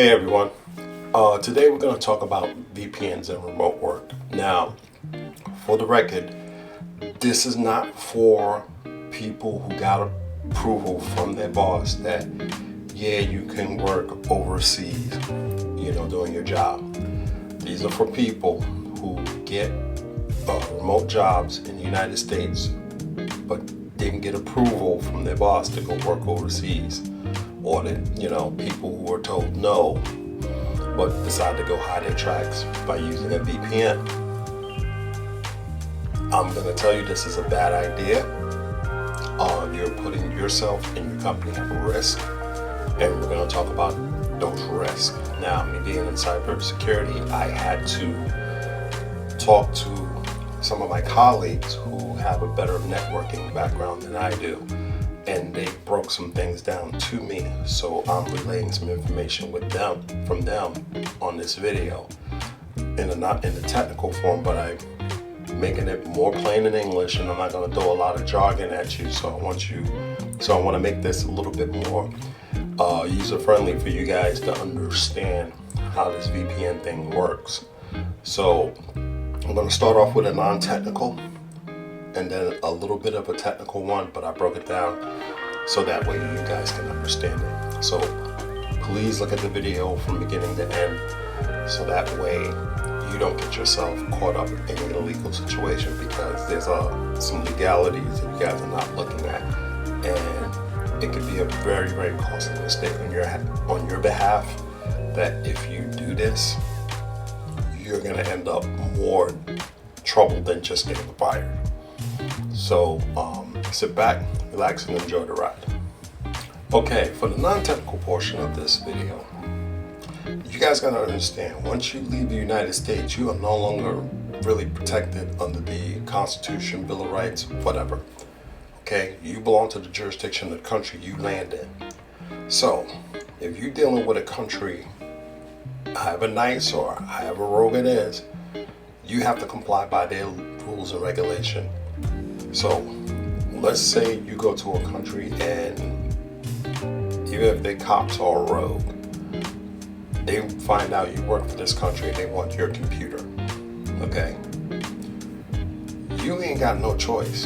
Hey everyone, today we're going to talk about VPNs and remote work. Now, for the record, this is not for people who got approval from their boss that, yeah, you can work overseas, doing your job. These are for people who get remote jobs in the United States, but didn't get approval from their boss to go work overseas. Or that, people who were told no, but decide to go hide their tracks by using a VPN. I'm going to tell you this is a bad idea. You're putting yourself and your company at risk, and we're going to talk about those risks. Now, me being in cybersecurity, I had to talk to some of my colleagues who have a better networking background than I do. And they broke some things down to me, so I'm relaying some information from them on this video, not in the technical form, but I'm making it more plain in English, and I'm not going to throw a lot of jargon at you. So I want to make this a little bit more user-friendly for you guys to understand how this VPN thing works. So I'm going to start off with a non-technical, and then a little bit of a technical one, but I broke it down so that way you guys can understand it. So please look at the video from beginning to end, so that way you don't get yourself caught up in an illegal situation, because there's some legalities that you guys are not looking at, and it could be a very, very costly mistake on your behalf, that if you do this, you're going to end up more trouble than just getting fired. So sit back, relax, and enjoy the ride. Okay, for the non-technical portion of this video, you guys gotta understand, once you leave the United States, you are no longer really protected under the Constitution, Bill of Rights, whatever. Okay, you belong to the jurisdiction of the country you land in. So, if you're dealing with a country, however nice or however rogue it is, you have to comply by their rules and regulation. So let's say you go to a country, and even if their cops are rogue, they find out you work for this country and they want your computer. Okay? You ain't got no choice.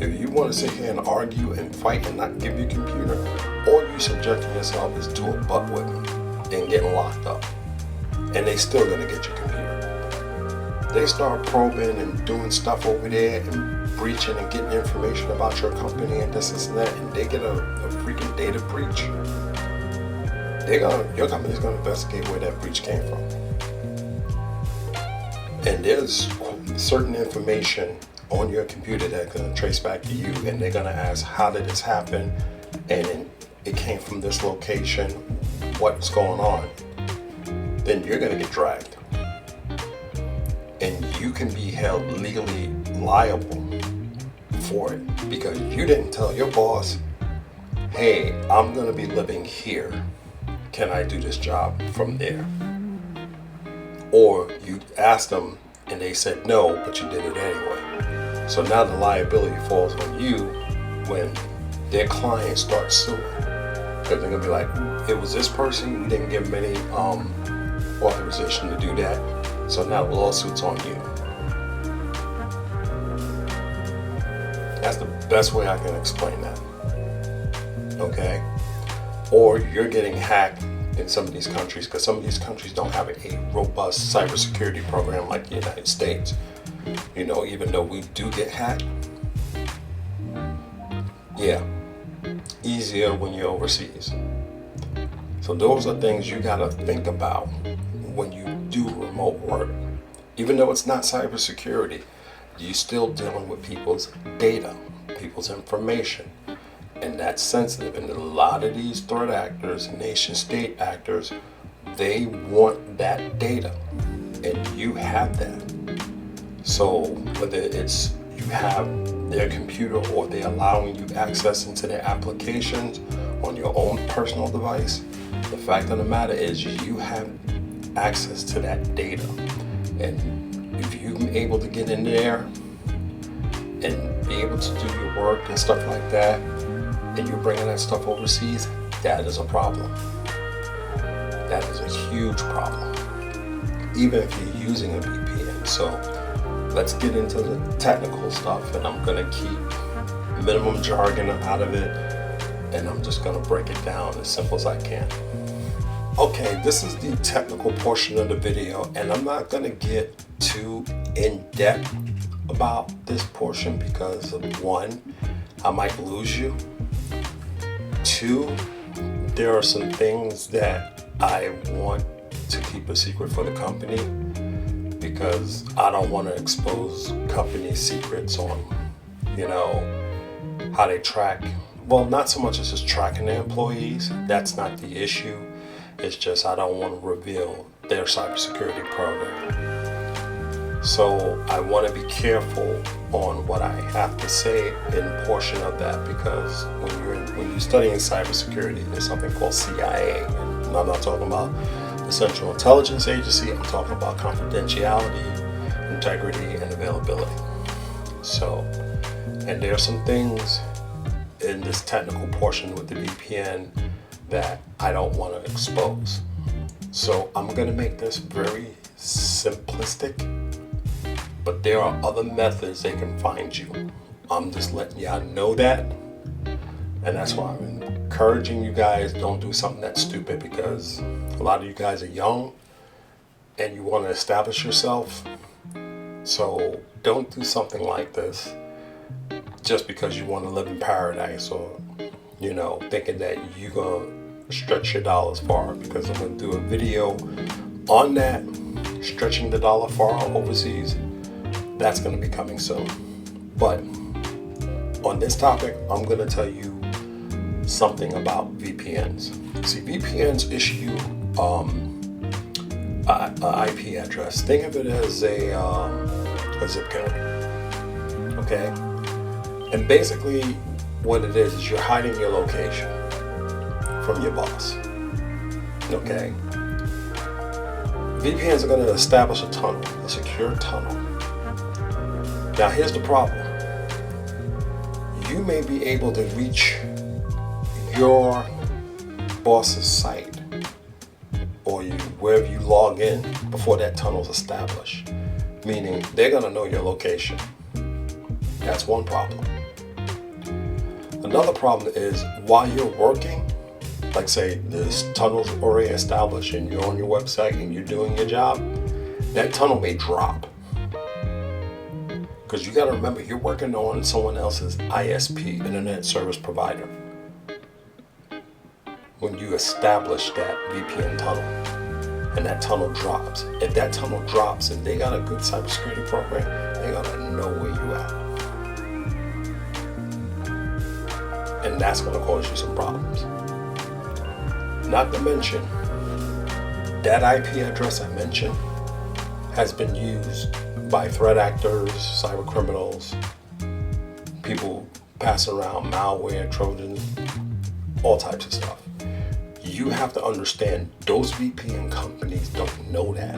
If you want to sit here and argue and fight and not give your computer, all you subjecting yourself is to a butt whipping and getting locked up. And they still gonna get your computer. They start probing and doing stuff over there and breaching and getting information about your company and this and that, and they get a freaking data breach. Your company's gonna investigate where that breach came from. And there's certain information on your computer that's gonna trace back to you, and they're gonna ask, how did this happen? And it came from this location, what's going on? Then you're gonna get dragged. And you can be held legally liable for it, because you didn't tell your boss, hey, I'm going to be living here. Can I do this job from there? Or you asked them and they said no, but you did it anyway. So now the liability falls on you when their client starts suing. Because they're going to be like, it was this person, you didn't give them any authorization to do that. So now the lawsuit's on you. That's the best way I can explain that. Okay? Or you're getting hacked in some of these countries, because some of these countries don't have a robust cybersecurity program like the United States. Even though we do get hacked, yeah, easier when you're overseas. So those are things you gotta think about when you do remote work. Even though it's not cybersecurity, you're still dealing with people's data, people's information, and that's sensitive. And a lot of these threat actors, nation state actors, they want that data, and you have that. So whether it's you have their computer or they're allowing you access into their applications on your own personal device, the fact of the matter is you have access to that data. And if you're able to get in there and be able to do your work and stuff like that, and you're bringing that stuff overseas, that is a problem. That is a huge problem, even if you're using a VPN. So let's get into the technical stuff, and I'm going to keep minimum jargon out of it, and I'm just going to break it down as simple as I can. Okay, this is the technical portion of the video, and I'm not going to get too in-depth about this portion because of one, I might lose you. Two, there are some things that I want to keep a secret for the company because I don't want to expose company secrets on, how they track. Well, not so much as just tracking their employees. That's not the issue. It's just I don't want to reveal their cybersecurity program. So I want to be careful on what I have to say in portion of that, because when you're studying cybersecurity, there's something called CIA. And I'm not talking about the Central Intelligence Agency. I'm talking about confidentiality, integrity, and availability. So, and there are some things in this technical portion with the VPN that I don't want to expose. So I'm going to make this very simplistic, but there are other methods they can find you. I'm just letting y'all know that, and that's why I'm encouraging you guys, don't do something that's stupid, because a lot of you guys are young and you want to establish yourself. So don't do something like this just because you want to live in paradise, or thinking that you're going to stretch your dollars far, because I'm going to do a video on that, stretching the dollar far overseas. That's going to be coming soon. But on this topic, I'm going to tell you something about VPNs. See, VPNs issue an IP address. Think of it as a zip code. Okay? And basically what it is you're hiding your location from your boss. Okay? VPNs are going to establish a tunnel, a secure tunnel. Now here's the problem. You may be able to reach your boss's site, or wherever you log in, before that tunnel's established. Meaning they're going to know your location. That's one problem. Another problem is while you're working, like say this tunnel's already established and you're on your website and you're doing your job, that tunnel may drop. Because you got to remember, you're working on someone else's ISP, Internet Service Provider, when you establish that VPN tunnel and that tunnel drops. If that tunnel drops and they got a good cybersecurity program, they're going to know where you at. And that's going to cause you some problems. Not to mention, that IP address I mentioned has been used by threat actors, cyber criminals, people passing around malware, Trojans, all types of stuff. You have to understand those VPN companies don't know that,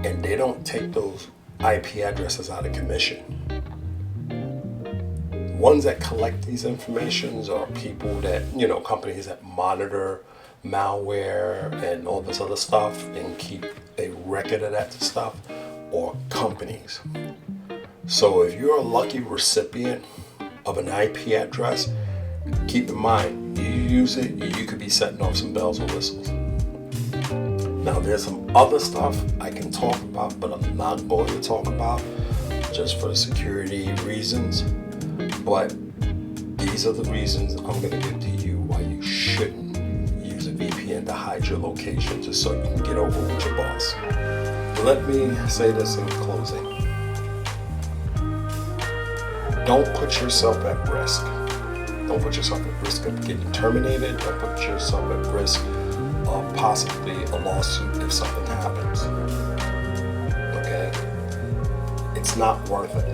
and they don't take those IP addresses out of commission. Ones that collect these informations are people that, companies that monitor malware and all this other stuff and keep a record of that stuff, or companies. So if you're a lucky recipient of an IP address, keep in mind, you use it, you could be setting off some bells and whistles. Now there's some other stuff I can talk about, but I'm not going to talk about just for security reasons. But these are the reasons I'm going to give to you why you shouldn't use a VPN to hide your location, just so you can get over with your boss. Let me say this in closing. Don't put yourself at risk. Don't put yourself at risk of getting terminated. Don't put yourself at risk of possibly a lawsuit if something happens. Okay? It's not worth it.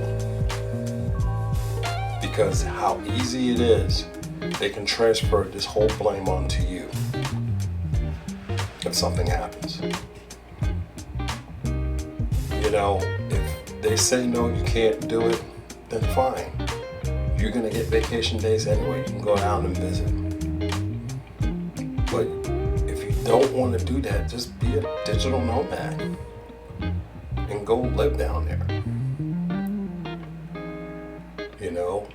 Because how easy it is, they can transfer this whole blame onto you if something happens. If they say no, you can't do it, then fine. You're going to get vacation days anyway. You can go down and visit. But if you don't want to do that, just be a digital nomad and go live down there. You know,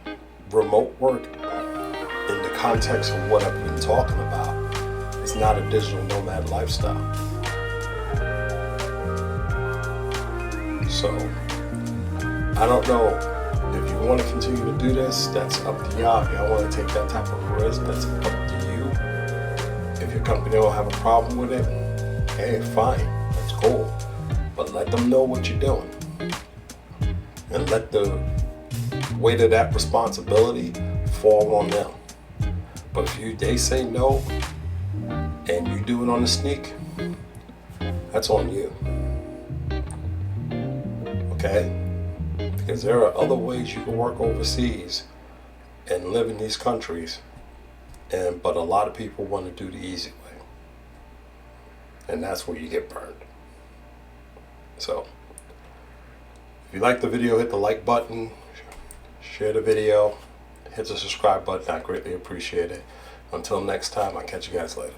remote work in the context of what I've been talking about is not a digital nomad lifestyle. So I don't know if you want to continue to do this. That's up to y'all. If y'all want to take that type of risk, that's up to you. If your company don't have a problem with it, hey, fine, that's cool. But let them know what you're doing, and let the weight of that responsibility fall on them. But if they say no, and you do it on the sneak, that's on you. Okay? Because there are other ways you can work overseas and live in these countries, but a lot of people want to do the easy way. And that's where you get burned. So, if you like the video, hit the like button, share the video, hit the subscribe button. I greatly appreciate it. Until next time, I'll catch you guys later.